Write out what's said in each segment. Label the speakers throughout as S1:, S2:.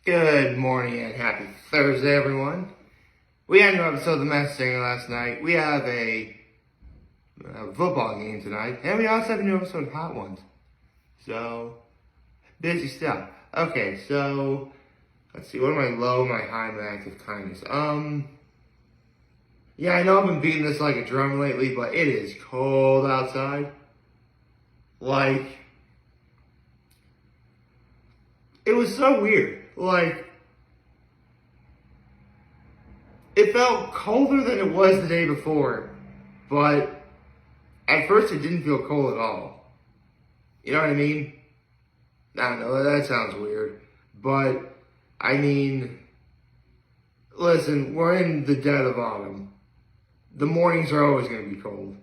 S1: Good morning and happy Thursday, everyone. We had a new episode of The Masked Singer last night. We have a football game tonight, and we also have a new episode of Hot Ones. So, busy stuff. Okay, so, let's see, what am I low, my high, my act of kindness? Yeah, I know I've been beating this like a drum lately, but it is cold outside. Like, it was so weird. Like, it felt colder than it was the day before, but at first it didn't feel cold at all. You know what I mean? I don't know, that sounds weird. But, I mean, listen, we're in the dead of autumn. The mornings are always going to be cold.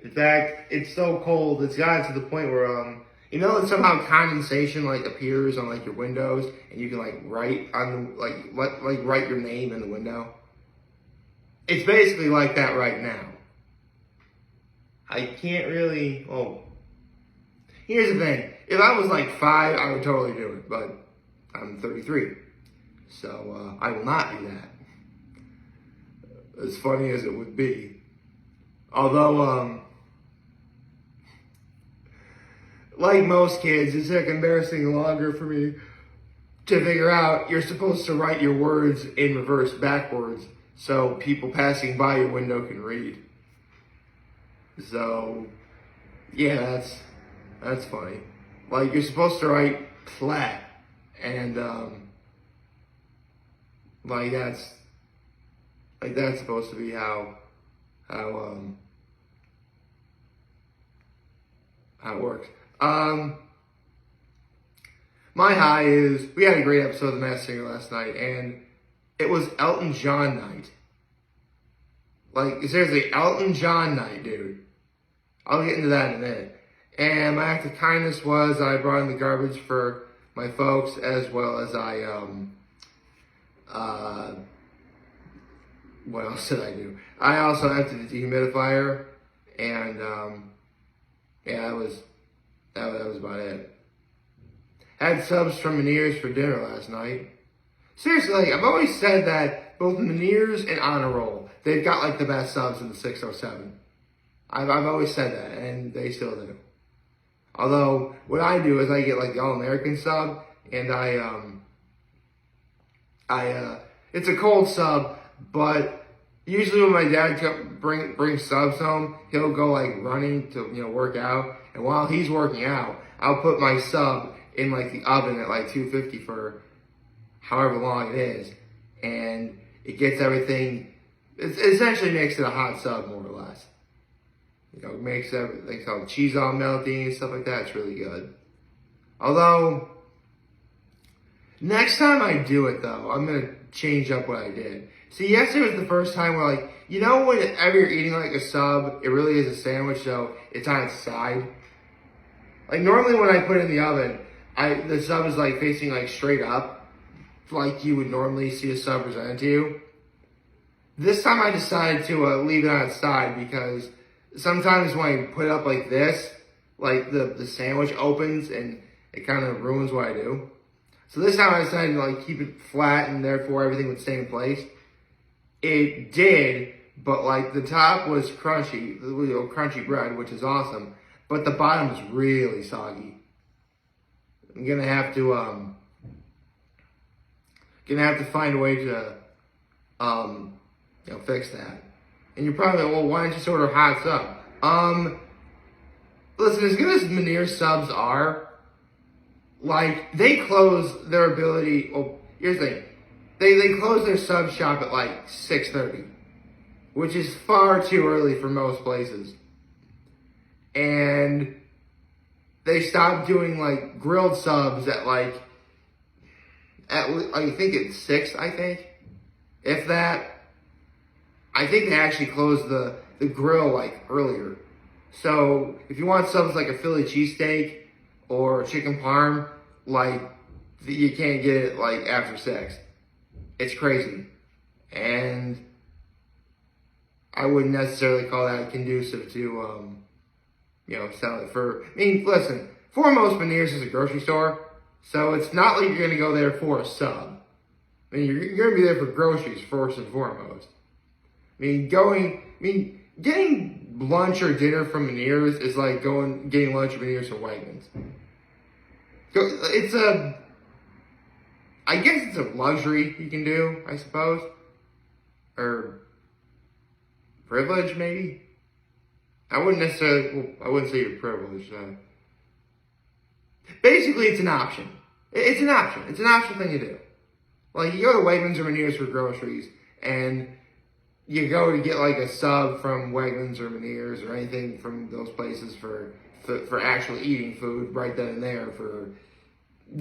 S1: In fact, it's so cold, it's gotten to the point where, you know that somehow condensation like appears on like your windows and you can like write on the, write your name in the window? It's basically like that right now. I can't really, here's the thing. If I was like 5, I would totally do it, but I'm 33. So, I will not do that. As funny as it would be. Although, like most kids, it's like embarrassing longer for me to figure out you're supposed to write your words in reverse backwards so people passing by your window can read. So, yeah, that's funny. Like, you're supposed to write plat, and, that's supposed to be how it works. My high is, we had a great episode of The Masked Singer last night, and it was Elton John night. Like, seriously, Elton John night, dude. I'll get into that in a minute. And my act of kindness was I brought in the garbage for my folks, as well as what else did I do? I also emptied the dehumidifier, and, yeah, that was about it. Had subs from Meniere's for dinner last night. Seriously, like, I've always said that both Meniere's and Honor Roll, they've got like the best subs in the 607. I've always said that, and they still do. Although, what I do is I get like the All-American sub, and it's a cold sub, but usually when my dad brings subs home, he'll go like running to, work out. And while he's working out, I'll put my sub in like the oven at like 250 for however long it is. And it gets everything, it essentially makes it a hot sub more or less. It makes everything, so cheese all melty and stuff like that. It's really good. Although, next time I do it though, I'm going to change up what I did. See, yesterday was the first time where like, whenever you're eating like a sub, it really is a sandwich, so it's on its side. Like normally when I put it in the oven, the sub is like facing like straight up, like you would normally see a sub presented to you. This time I decided to leave it on its side because sometimes when I put it up like this, like the sandwich opens and it kind of ruins what I do. So this time I decided to like keep it flat and therefore everything would stay in place. It did, but like the top was crunchy, crunchy bread, which is awesome, but the bottom was really soggy. I'm gonna have to find a way to fix that. And you're probably like, well, why don't you just order hot sub? Listen, as good as Meniere's subs are, like, they close their ability, here's the thing. They close their sub shop at like 6:30, which is far too early for most places. And they stopped doing like grilled subs at I think it's 6, if that. I think they actually closed the grill like earlier. So if you want subs like a Philly cheesesteak or chicken parm, like you can't get it like after 6. It's crazy. And I wouldn't necessarily call that conducive to, sell it for, listen, foremost Meniere's is a grocery store. So it's not like you're going to go there for a sub. I mean, you're going to be there for groceries first and foremost. Getting lunch or dinner from Meniere's is like getting lunch or Meniere's from Wegmans. I guess it's a luxury you can do, I suppose. Or privilege, maybe? I wouldn't say you're privileged. Basically, it's an option. It's an option. It's an optional thing to do. Like, you go to Wegmans or Meniere's for groceries, and you go to get like a sub from Wegmans or Meniere's or anything from those places for actually eating food right then and there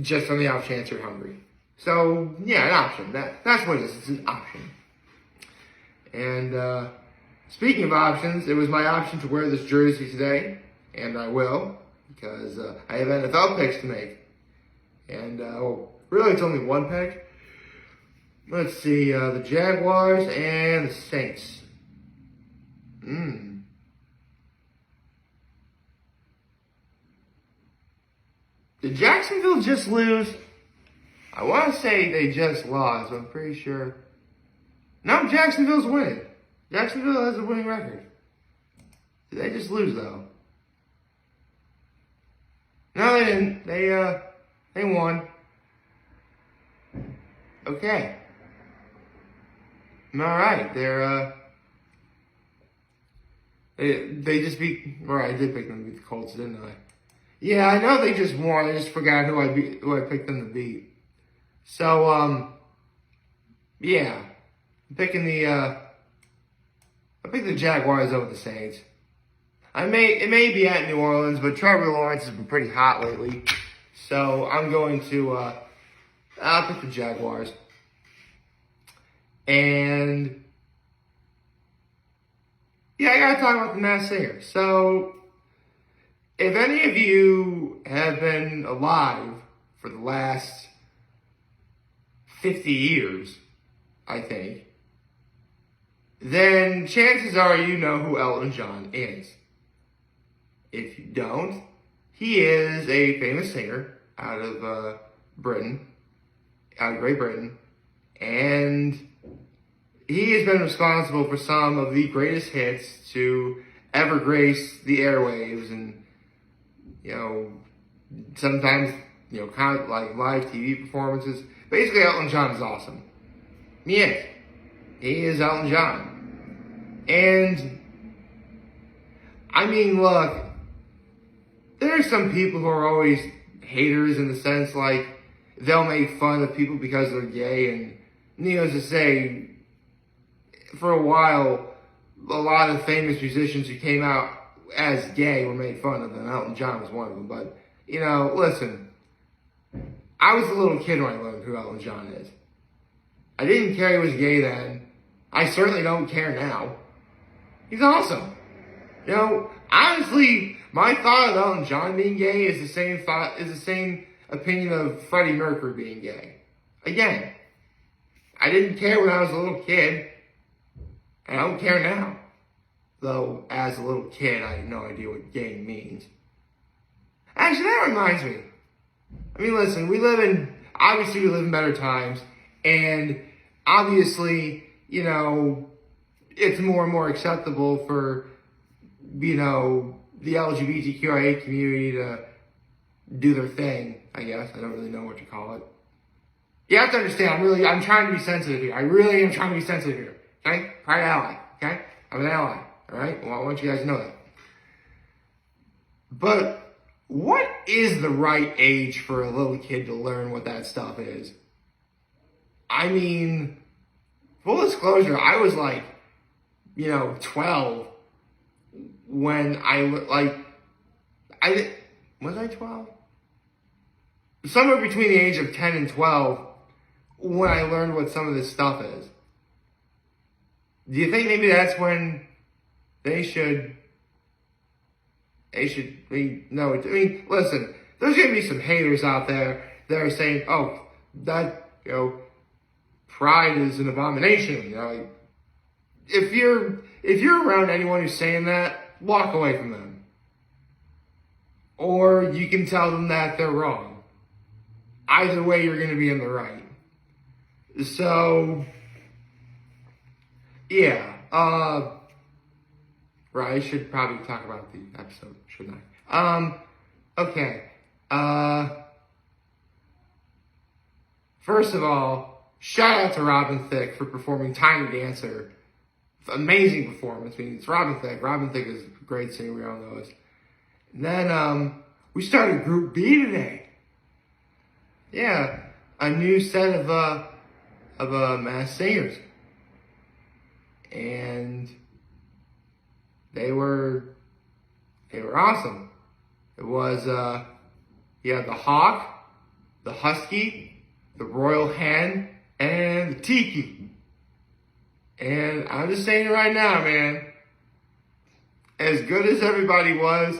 S1: just on the off chance you're hungry. So, yeah, an option. That's what it is. It's an option. And speaking of options, it was my option to wear this jersey today, and I will, because I have NFL picks to make. And really, it's only one pick. Let's see, the Jaguars and the Saints. Did Jacksonville just lose? I want to say they just lost. I'm pretty sure. No, Jacksonville's winning. Jacksonville has a winning record. Did they just lose, though? No, they didn't. They won. Okay. All right. They just beat. Or I did pick them to beat the Colts, didn't I? Yeah, I know they just won. I just forgot who I picked them to beat. So, yeah. I picked the Jaguars over the Saints. It may be at New Orleans, but Trevor Lawrence has been pretty hot lately. So I'm going to, I'll pick the Jaguars. And, yeah, I gotta talk about the Masked Singer. So, if any of you have been alive for the last 50 years, I think, then chances are you know who Elton John is. If you don't, he is a famous singer out of Britain, out of Great Britain, and he has been responsible for some of the greatest hits to ever grace the airwaves, and sometimes kind of like live TV performances. Basically, Elton John is awesome. He is Elton John. And, I mean, look, there are some people who are always haters in the sense, like, they'll make fun of people because they're gay, and needless to say, for a while, a lot of famous musicians who came out as gay were made fun of, and Elton John was one of them. But, listen, I was a little kid when I learned who Elton John is. I didn't care he was gay then. I certainly don't care now. He's awesome. Honestly, my thought of Elton John being gay is the same opinion of Freddie Mercury being gay. Again, I didn't care when I was a little kid, and I don't care now. Though, as a little kid, I had no idea what gay means. Actually, that reminds me. I mean, listen, we live in better times, and obviously, it's more and more acceptable for, the LGBTQIA community to do their thing, I guess. I don't really know what you call it. You have to understand, I'm trying to be sensitive here. I really am trying to be sensitive here. Okay? Pride ally. Okay? I'm an ally. Alright? Well, I want you guys to know that. But what is the right age for a little kid to learn what that stuff is? I mean, full disclosure, I was 12 when was I 12? Somewhere between the age of 10 and 12 when I learned what some of this stuff is. Do you think maybe that's when they should, listen, there's going to be some haters out there that are saying, oh, that, pride is an abomination, If you're around anyone who's saying that, walk away from them. Or you can tell them that they're wrong. either way, you're going to be in the right. So, yeah. Right, I should probably talk about the episode, shouldn't I? Okay. First of all, shout out to Robin Thicke for performing Tiny Dancer. Amazing performance. I mean, it's Robin Thicke. Robin Thicke is a great singer, we all know this. And then, we started Group B today. Yeah, a new set of masked singers. And they were awesome. It was, you had the Hawk, the Husky, the Royal Hen, and the Tiki. And I'm just saying it right now, man. As good as everybody was,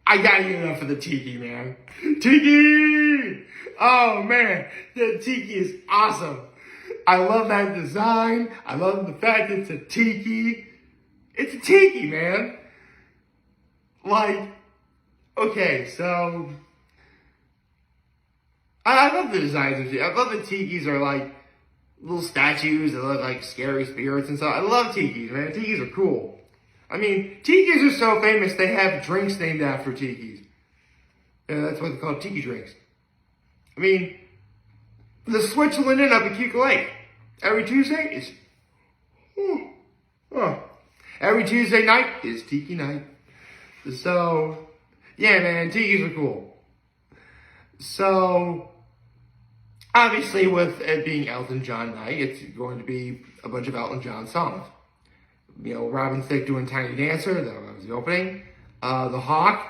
S1: I gotta get enough of the Tiki, man. Tiki! Oh, man. The Tiki is awesome. I love that design. I love the fact it's a Tiki. It's a Tiki, man. Like, okay, so I love the designs of Tiki. I love the Tikis are like little statues that look like scary spirits and stuff. I love Tikis, man. Tikis are cool. I mean, Tikis are so famous, they have drinks named after Tikis. Yeah, that's what they call Tiki drinks. I mean, the Switzerland Inn up at Cuca Lake. Every Tuesday is... Every Tuesday night is Tiki night. So, yeah, man, Tikis are cool. So, obviously, with it being Elton John night, it's going to be a bunch of Elton John songs. You know, Robin Thicke doing Tiny Dancer, that was the opening. The Hawk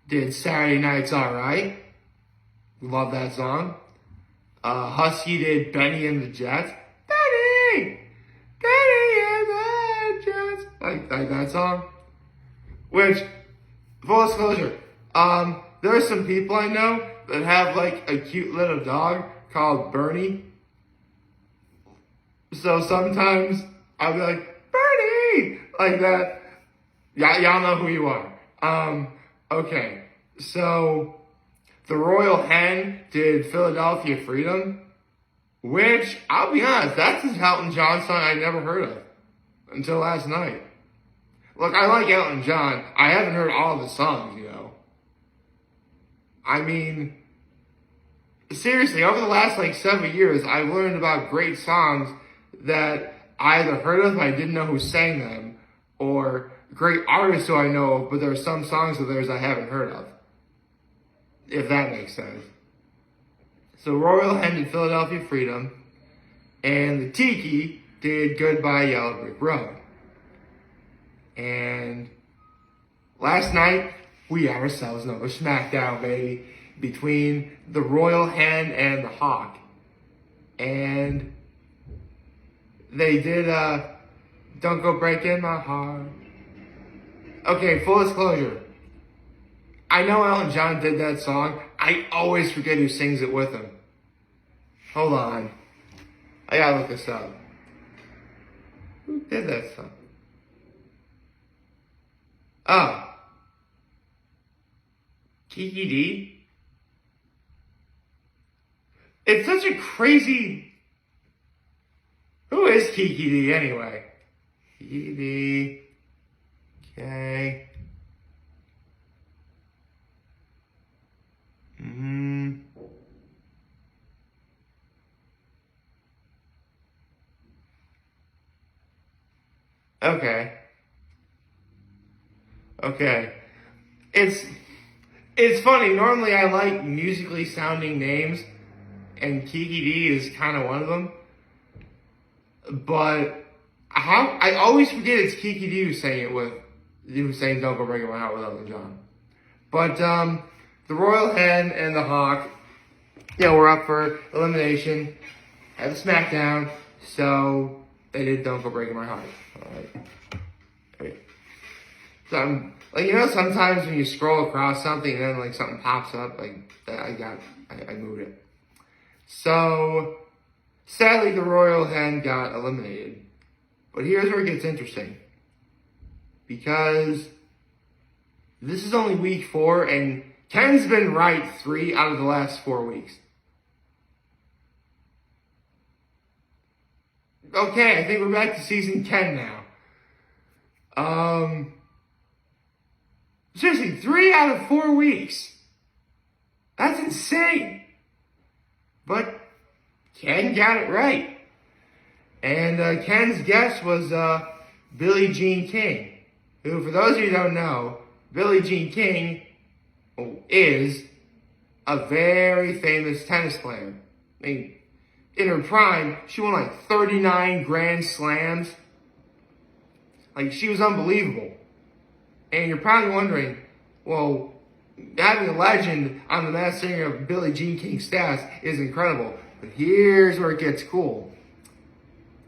S1: did Saturday Night's Alright. Love that song. Husky did Benny and the Jets. Benny! Benny and the Jets. Like that song. Which, full disclosure, there are some people I know that have like a cute little dog called Bernie. So sometimes I'll be like, Bernie! Like that. Y'all know who you are. Okay. So, the Royal Hen did Philadelphia Freedom, which, I'll be honest, that's an Elton John song I never heard of until last night. Look, I like Elton John. I haven't heard all of his songs, you know. I mean, seriously, over the last like 7 years, I've learned about great songs that I either heard of, but I didn't know who sang them, or great artists who I know of, but there are some songs of theirs I haven't heard of. If that makes sense. So Royal Hen did Philadelphia Freedom, and the Tiki did Goodbye Yellow Brick Road. And last night, we had ourselves another smackdown, baby, between the Royal Hen and the Hawk. And they did, Don't Go Breaking My Heart. Okay, full disclosure. I know Elton John did that song. I always forget who sings it with him. Hold on. I gotta look this up. Who did that song? Oh. Kiki D? It's such a crazy... Who is Kiki D anyway? Kiki D... Okay. Okay. It's funny. Normally I like musically sounding names, and Kiki D is kind of one of them. But I always forget it's Kiki D who's saying Don't Go Breaking My Heart with Elton John. But the Royal Hen and the Hawk, you know, were up for elimination at the SmackDown, so they did Don't Go Breaking My Heart. Alright. Okay. So like, you know, sometimes when you scroll across something and then like something pops up, like I moved it. So sadly the Royal Hen got eliminated. But here's where it gets interesting. Because this is only week 4, and Ken's been right 3 out of the last 4 weeks. Okay, I think we're back to season 10 now. Seriously, 3 out of 4 weeks. That's insane. But Ken got it right. And Ken's guess was Billie Jean King, who, for those of you who don't know, Billie Jean King is a very famous tennis player. I mean, in her prime, she won like 39 Grand Slams. Like, she was unbelievable. And you're probably wondering, well, having a legend on the Masked Singer of Billie Jean King's stats is incredible. But here's where it gets cool.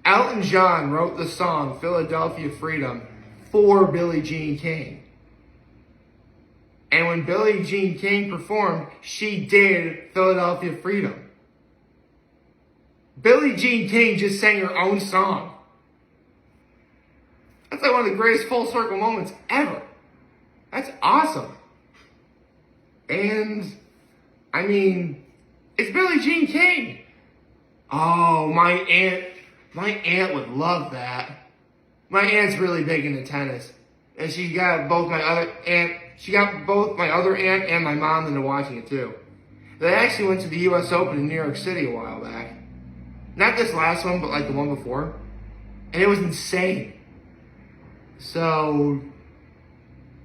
S1: Elton John wrote the song Philadelphia Freedom for Billie Jean King. And when Billie Jean King performed, she did Philadelphia Freedom. Billie Jean King just sang her own song. That's like one of the greatest full circle moments ever. That's awesome. And, I mean, it's Billie Jean King. Oh, my aunt would love that. My aunt's really big into tennis. And she got both my other aunt and my mom into watching it too. They actually went to the US Open in New York City a while back. Not this last one, but like the one before. And it was insane. So,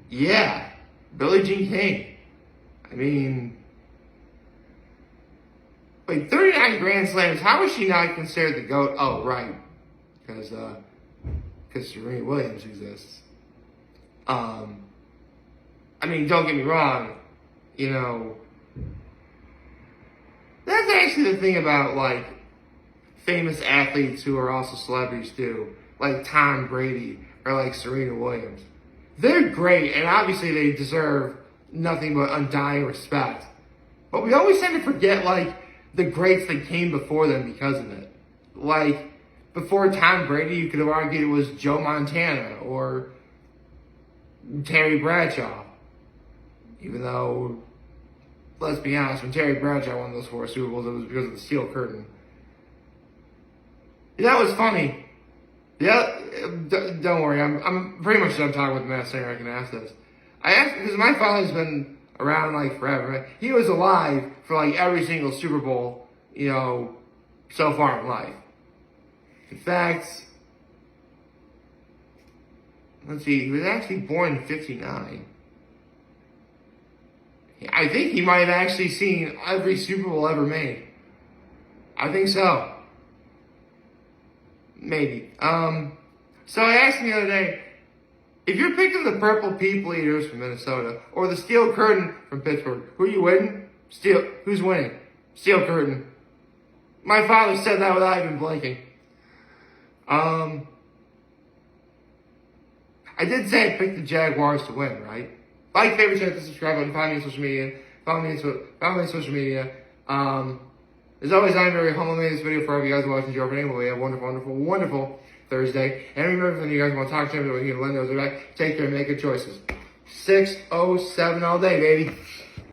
S1: yeah, Billie Jean King. I mean, wait, 39 Grand Slams. How is she not considered the GOAT? Oh, right, because Serena Williams exists. I mean, don't get me wrong. You know, that's actually the thing about like famous athletes who are also celebrities too, like Tom Brady or like Serena Williams. They're great, and obviously they deserve nothing but undying respect. But we always tend to forget, like, the greats that came before them because of it. Like, before Tom Brady, you could have argued it was Joe Montana or Terry Bradshaw. Even though, let's be honest, when Terry Bradshaw won those 4 Super Bowls, it was because of the steel curtain. That was funny. Yeah, don't worry. I'm pretty much done talking with the Masked Singer. I can ask this. I asked because my father's been around like forever. He was alive for like every single Super Bowl, you know, so far in life. In fact, let's see, he was actually born in '59. I think he might have actually seen every Super Bowl ever made. I think so. Maybe. So I asked him the other day, if you're picking the Purple People Eaters from Minnesota or the Steel Curtain from Pittsburgh, who are you winning? Who's winning? Steel Curtain. My father said that without even blinking. I did say I picked the Jaguars to win, right? Like, favorite, share, subscribe button, follow me on social media. Follow me on social media. As always, I'm very humble making this video for all of you guys watching Joe Renee. We have a wonderful, wonderful, wonderful Thursday. And remember, if you guys want to talk to me, you can lend those back. Take care and make good choices. 607 all day, baby.